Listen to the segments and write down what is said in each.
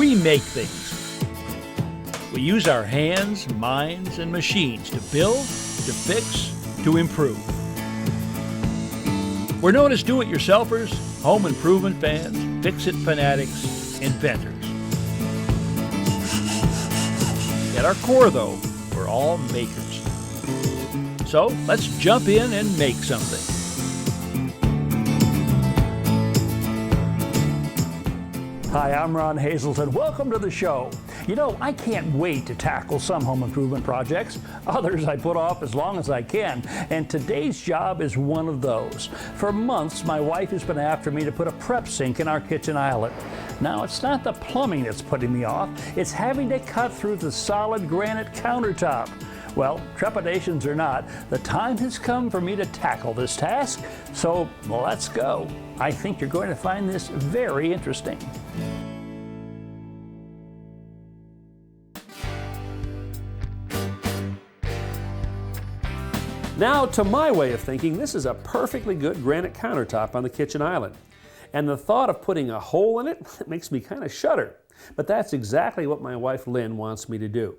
We make things. We use our hands, minds, and machines to build, to fix, to improve. We're known as do-it-yourselfers, home improvement fans, fix-it fanatics, inventors. At our core, though, we're all makers. So let's jump in and make something. Hi, I'm Ron Hazelton. Welcome to the show. You know, I can't wait to tackle some home improvement projects. Others I put off as long as I can, and today's job is one of those. For months, my wife has been after me to put a prep sink in our kitchen island. Now, it's not the plumbing that's putting me off, it's having to cut through the solid granite countertop. Well, trepidations or not, the time has come for me to tackle this task, so let's go. I think you're going to find this very interesting. Now, to my way of thinking, this is a perfectly good granite countertop on the kitchen island. And the thought of putting a hole in it makes me kind of shudder. But that's exactly what my wife Lynn wants me to do.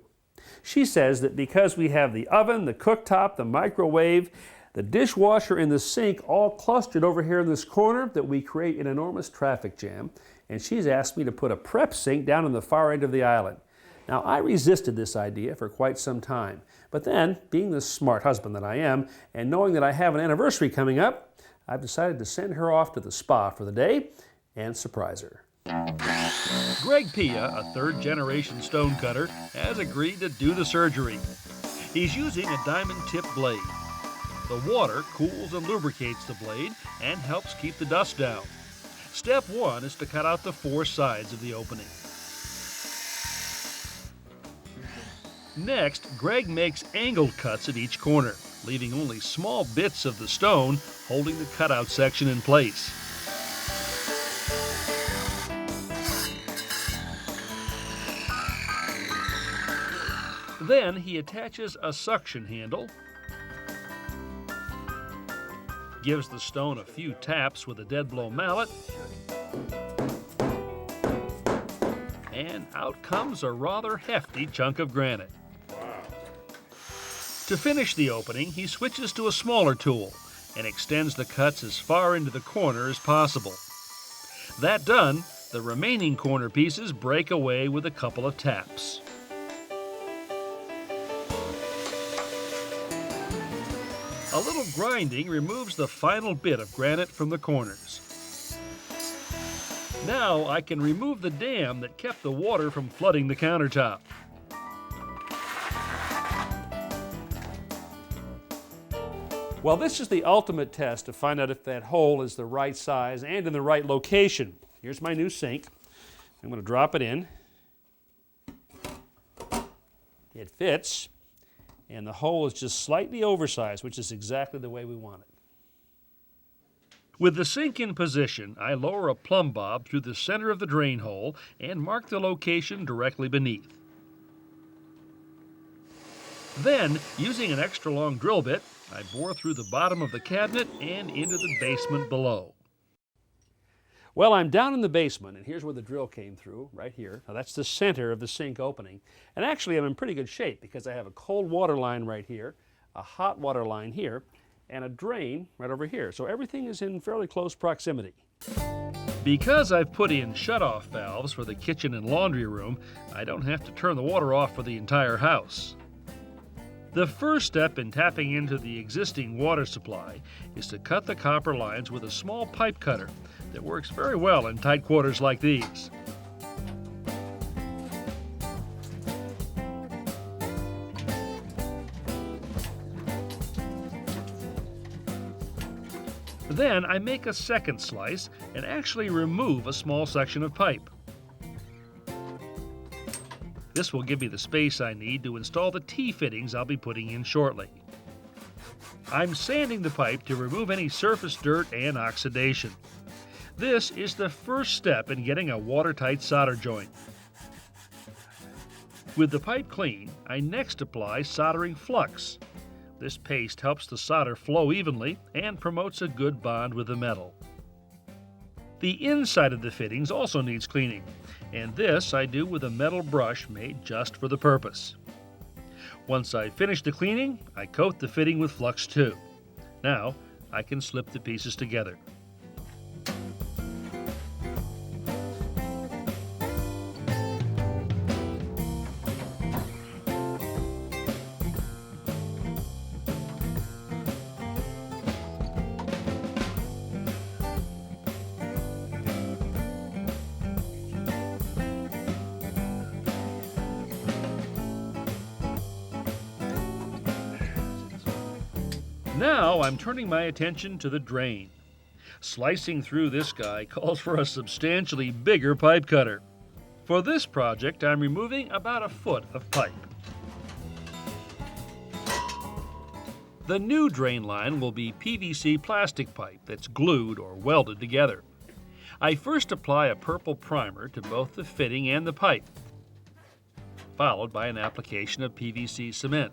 She says that because we have the oven, the cooktop, the microwave, the dishwasher, and the sink all clustered over here in this corner, that we create an enormous traffic jam. And she's asked me to put a prep sink down on the far end of the island. Now, I resisted this idea for quite some time, but then, being the smart husband that I am, and knowing that I have an anniversary coming up, I've decided to send her off to the spa for the day and surprise her. Greg Pia, a third-generation stonecutter, has agreed to do the surgery. He's using a diamond-tipped blade. The water cools and lubricates the blade and helps keep the dust down. Step one is to cut out the four sides of the opening. Next, Greg makes angled cuts at each corner, leaving only small bits of the stone holding the cutout section in place. Then he attaches a suction handle, gives the stone a few taps with a dead blow mallet, and out comes a rather hefty chunk of granite. To finish the opening, he switches to a smaller tool and extends the cuts as far into the corner as possible. That done, the remaining corner pieces break away with a couple of taps. A little grinding removes the final bit of granite from the corners. Now I can remove the dam that kept the water from flooding the countertop. Well, this is the ultimate test to find out if that hole is the right size and in the right location. Here's my new sink. I'm going to drop it in. It fits, and the hole is just slightly oversized, which is exactly the way we want it. With the sink in position, I lower a plumb bob through the center of the drain hole and mark the location directly beneath. Then, using an extra long drill bit, I bore through the bottom of the cabinet and into the basement below. Well, I'm down in the basement, and here's where the drill came through, right here. Now, that's the center of the sink opening. And actually, I'm in pretty good shape because I have a cold water line right here, a hot water line here, and a drain right over here. So everything is in fairly close proximity. Because I've put in shut-off valves for the kitchen and laundry room, I don't have to turn the water off for the entire house. The first step in tapping into the existing water supply is to cut the copper lines with a small pipe cutter that works very well in tight quarters like these. Then I make a second slice and actually remove a small section of pipe. This will give me the space I need to install the T-fittings I'll be putting in shortly. I'm sanding the pipe to remove any surface dirt and oxidation. This is the first step in getting a watertight solder joint. With the pipe clean, I next apply soldering flux. This paste helps the solder flow evenly and promotes a good bond with the metal. The inside of the fittings also needs cleaning, and this I do with a metal brush made just for the purpose. Once I finish the cleaning, I coat the fitting with Flux 2. Now I can slip the pieces together. Now I'm turning my attention to the drain. Slicing through this guy calls for a substantially bigger pipe cutter. For this project, I'm removing about a foot of pipe. The new drain line will be PVC plastic pipe that's glued or welded together. I first apply a purple primer to both the fitting and the pipe, followed by an application of PVC cement.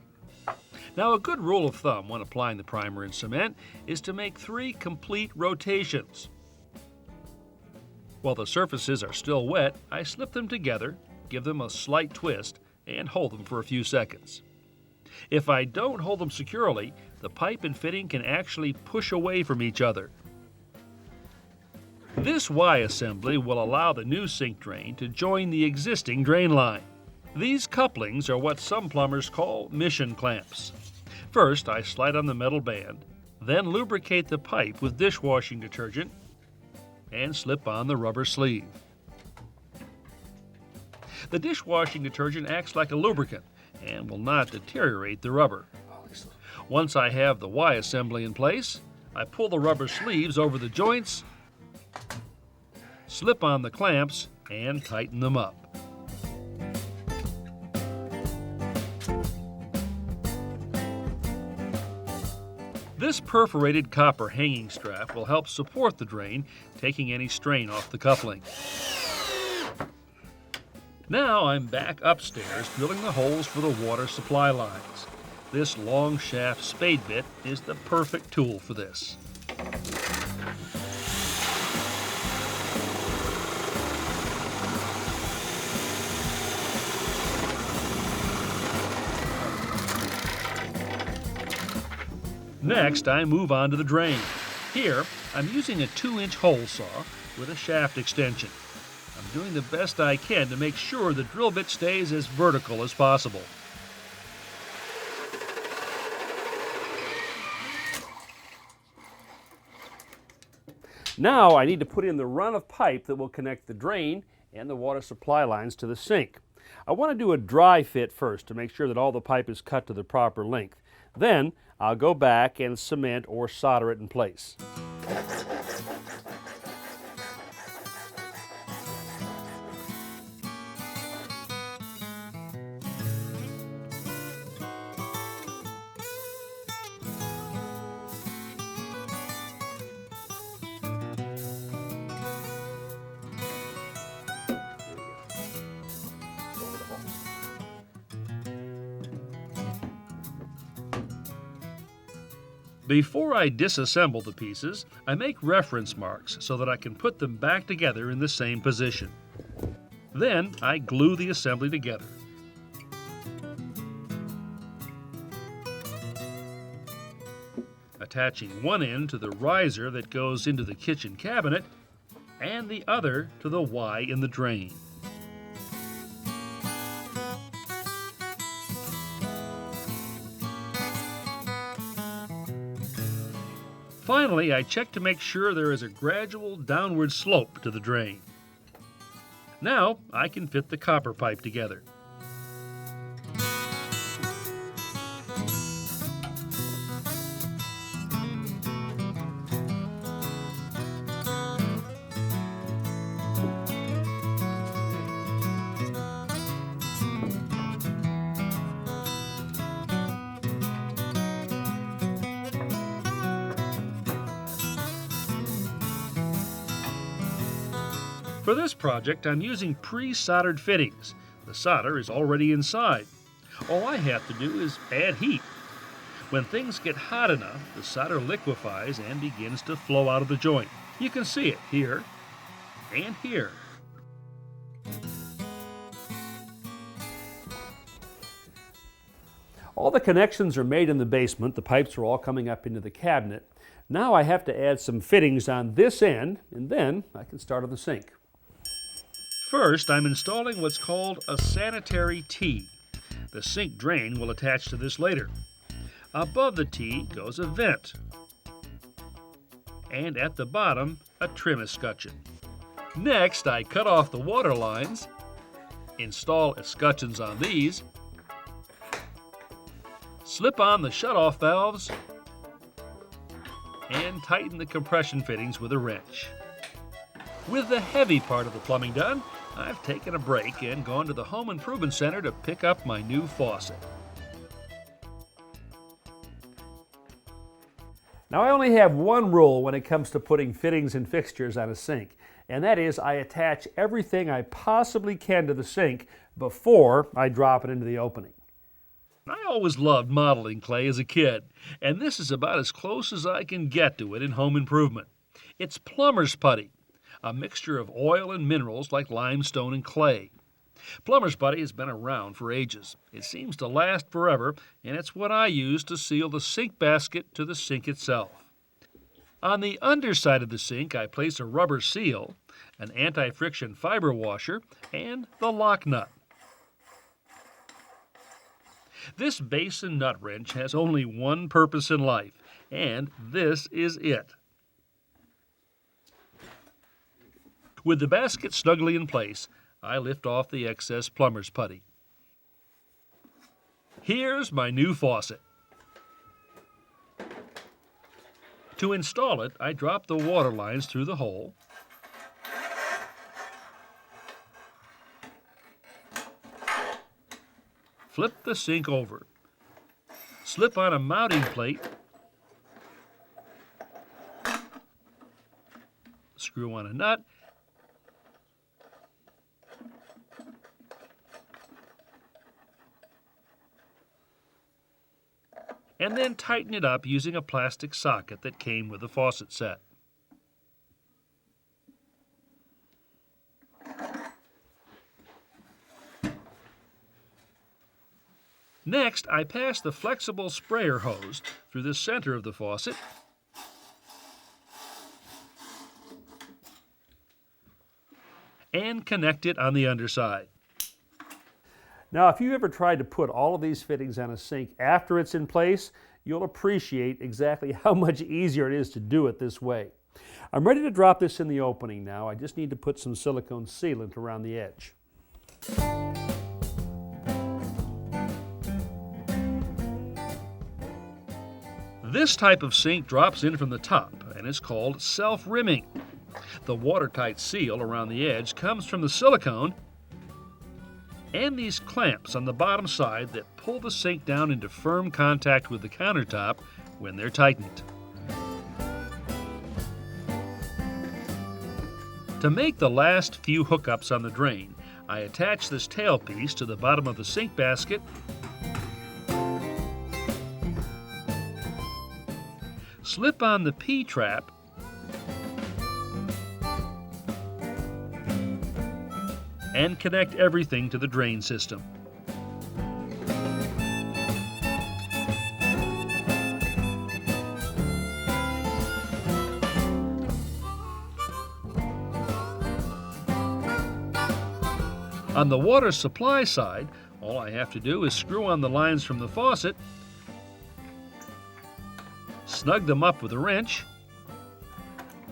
Now, a good rule of thumb when applying the primer and cement is to make 3 complete rotations. While the surfaces are still wet, I slip them together, give them a slight twist, and hold them for a few seconds. If I don't hold them securely, the pipe and fitting can actually push away from each other. This Y assembly will allow the new sink drain to join the existing drain line. These couplings are what some plumbers call mission clamps. First, I slide on the metal band, then lubricate the pipe with dishwashing detergent and slip on the rubber sleeve. The dishwashing detergent acts like a lubricant and will not deteriorate the rubber. Once I have the Y assembly in place, I pull the rubber sleeves over the joints, slip on the clamps, and tighten them up. This perforated copper hanging strap will help support the drain, taking any strain off the coupling. Now I'm back upstairs drilling the holes for the water supply lines. This long shaft spade bit is the perfect tool for this. Next, I move on to the drain. Here, I'm using a 2-inch hole saw with a shaft extension. I'm doing the best I can to make sure the drill bit stays as vertical as possible. Now I need to put in the run of pipe that will connect the drain and the water supply lines to the sink. I want to do a dry fit first to make sure that all the pipe is cut to the proper length. Then I'll go back and cement or solder it in place. Before I disassemble the pieces, I make reference marks so that I can put them back together in the same position. Then I glue the assembly together. Attaching one end to the riser that goes into the kitchen cabinet and the other to the Y in the drain. Finally, I check to make sure there is a gradual downward slope to the drain. Now I can fit the copper pipe together. For this project, I'm using pre-soldered fittings. The solder is already inside. All I have to do is add heat. When things get hot enough, the solder liquefies and begins to flow out of the joint. You can see it here and here. All the connections are made in the basement. The pipes are all coming up into the cabinet. Now I have to add some fittings on this end, and then I can start on the sink. First, I'm installing what's called a sanitary T. The sink drain will attach to this later. Above the T goes a vent, and at the bottom, a trim escutcheon. Next, I cut off the water lines, install escutcheons on these, slip on the shutoff valves, and tighten the compression fittings with a wrench. With the heavy part of the plumbing done, I've taken a break and gone to the Home Improvement Center to pick up my new faucet. Now I only have one rule when it comes to putting fittings and fixtures on a sink, and that is I attach everything I possibly can to the sink before I drop it into the opening. I always loved modeling clay as a kid, and this is about as close as I can get to it in home improvement. It's plumber's putty, a mixture of oil and minerals like limestone and clay. Plumber's putty has been around for ages. It seems to last forever, and it's what I use to seal the sink basket to the sink itself. On the underside of the sink, I place a rubber seal, an anti-friction fiber washer, and the lock nut. This basin nut wrench has only one purpose in life, and this is it. With the basket snugly in place, I lift off the excess plumber's putty. Here's my new faucet. To install it, I drop the water lines through the hole, flip the sink over, slip on a mounting plate, screw on a nut, and then tighten it up using a plastic socket that came with the faucet set. Next, I pass the flexible sprayer hose through the center of the faucet and connect it on the underside. Now, if you ever tried to put all of these fittings on a sink after it's in place, you'll appreciate exactly how much easier it is to do it this way. I'm ready to drop this in the opening now. I just need to put some silicone sealant around the edge. This type of sink drops in from the top and is called self-rimming. The watertight seal around the edge comes from the silicone and these clamps on the bottom side that pull the sink down into firm contact with the countertop when they're tightened. To make the last few hookups on the drain, I attach this tailpiece to the bottom of the sink basket, slip on the P-trap, and connect everything to the drain system. On the water supply side, all I have to do is screw on the lines from the faucet, snug them up with a wrench,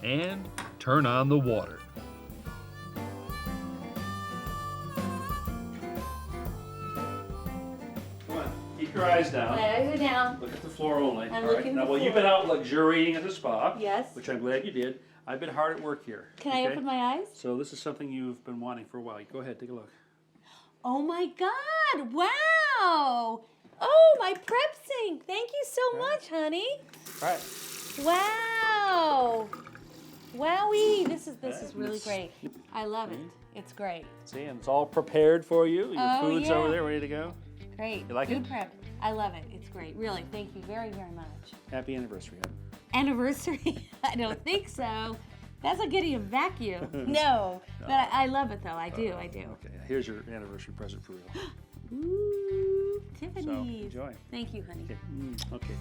and turn on the water. Come on, keep your eyes down. My eyes are down. Look at the floor only. I'm All right. looking Now, at the well, you've floor. been out luxuriating at the spa. Yes. Which I'm glad you did. I've been hard at work here. Can I open my eyes? So this is something you've been wanting for a while. Go ahead, take a look. Oh my God! Wow! Oh, my prep sink. Thank you so much, honey. All right. Wow! Wowie! This is Yeah, really it's- great. I love it. It's great. See, and it's all prepared for you. Your Oh, food's yeah. over there, ready to go. Great. You like Food it? prep. I love it. It's great. Really. Thank you very, very much. Happy anniversary. Anniversary? I don't think so. That's like getting a vacuum. No, but I love it though. I do. Okay, here's your anniversary present for real. Ooh, Tiffany's. So, enjoy. Thank you, honey. Okay.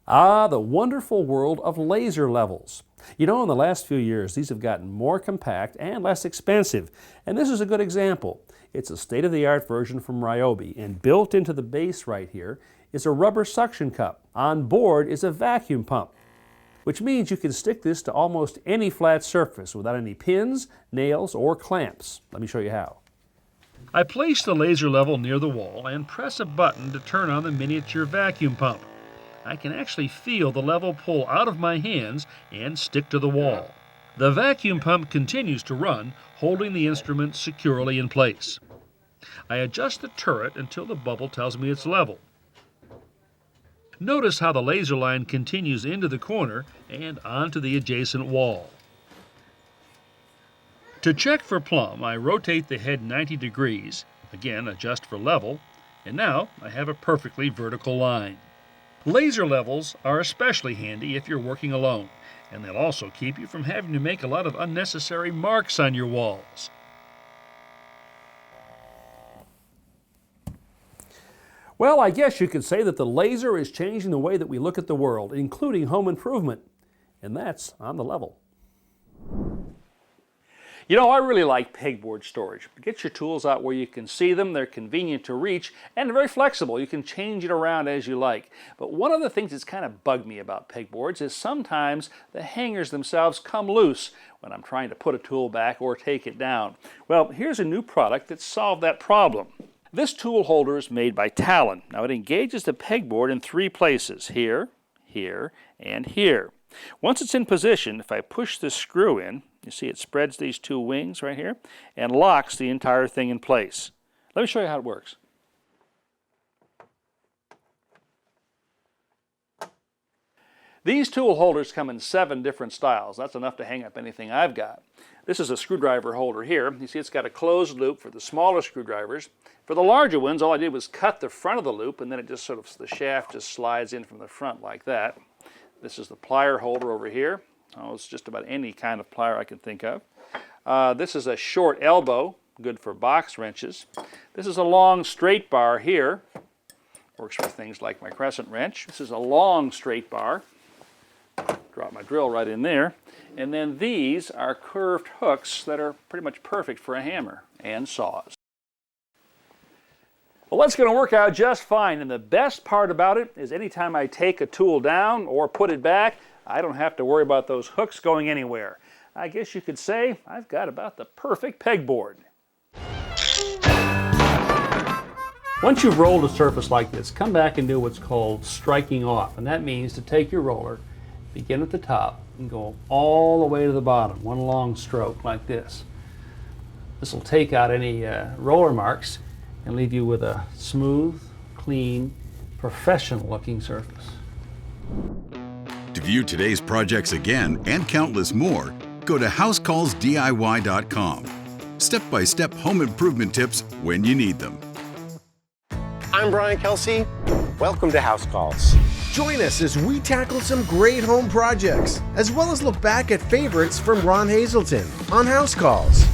Ah, the wonderful world of laser levels. You know, in the last few years, these have gotten more compact and less expensive. And this is a good example. It's a state-of-the-art version from Ryobi, and built into the base right here is a rubber suction cup. On board is a vacuum pump, which means you can stick this to almost any flat surface without any pins, nails, or clamps. Let me show you how. I place the laser level near the wall and press a button to turn on the miniature vacuum pump. I can actually feel the level pull out of my hands and stick to the wall. The vacuum pump continues to run, holding the instrument securely in place. I adjust the turret until the bubble tells me it's level. Notice how the laser line continues into the corner and onto the adjacent wall. To check for plumb, I rotate the head 90 degrees, again adjust for level, and now I have a perfectly vertical line. Laser levels are especially handy if you're working alone, and they'll also keep you from having to make a lot of unnecessary marks on your walls. Well, I guess you could say that the laser is changing the way that we look at the world, including home improvement, and that's on the level. You know, I really like pegboard storage. Get your tools out where you can see them, they're convenient to reach, and they're very flexible. You can change it around as you like. But one of the things that's kind of bugged me about pegboards is sometimes the hangers themselves come loose when I'm trying to put a tool back or take it down. Well, here's a new product that solved that problem. This tool holder is made by Talon. Now it engages the pegboard in 3 places, here, here, and here. Once it's in position, if I push this screw in, you see it spreads these 2 wings right here and locks the entire thing in place. Let me show you how it works. These tool holders come in 7 different styles. That's enough to hang up anything I've got. This is a screwdriver holder here. You see it's got a closed loop for the smaller screwdrivers. For the larger ones, all I did was cut the front of the loop, and then it just sort of, the shaft just slides in from the front like that. This is the plier holder over here. Oh, it's just about any kind of plier I can think of. This is a short elbow, good for box wrenches. This is a long straight bar here. Works for things like my crescent wrench. This is a long straight bar. Drop my drill right in there. And then these are curved hooks that are pretty much perfect for a hammer and saws. Well, that's going to work out just fine, and the best part about it is anytime I take a tool down or put it back, I don't have to worry about those hooks going anywhere. I guess you could say I've got about the perfect pegboard. Once you've rolled a surface like this, come back and do what's called striking off, and that means to take your roller, begin at the top, and go all the way to the bottom, one long stroke like this. This will take out any roller marks and leave you with a smooth, clean, professional-looking surface. To view today's projects again and countless more, go to HouseCallsDIY.com. Step-by-step home improvement tips when you need them. I'm Brian Kelsey. Welcome to House Calls. Join us as we tackle some great home projects, as well as look back at favorites from Ron Hazelton on House Calls.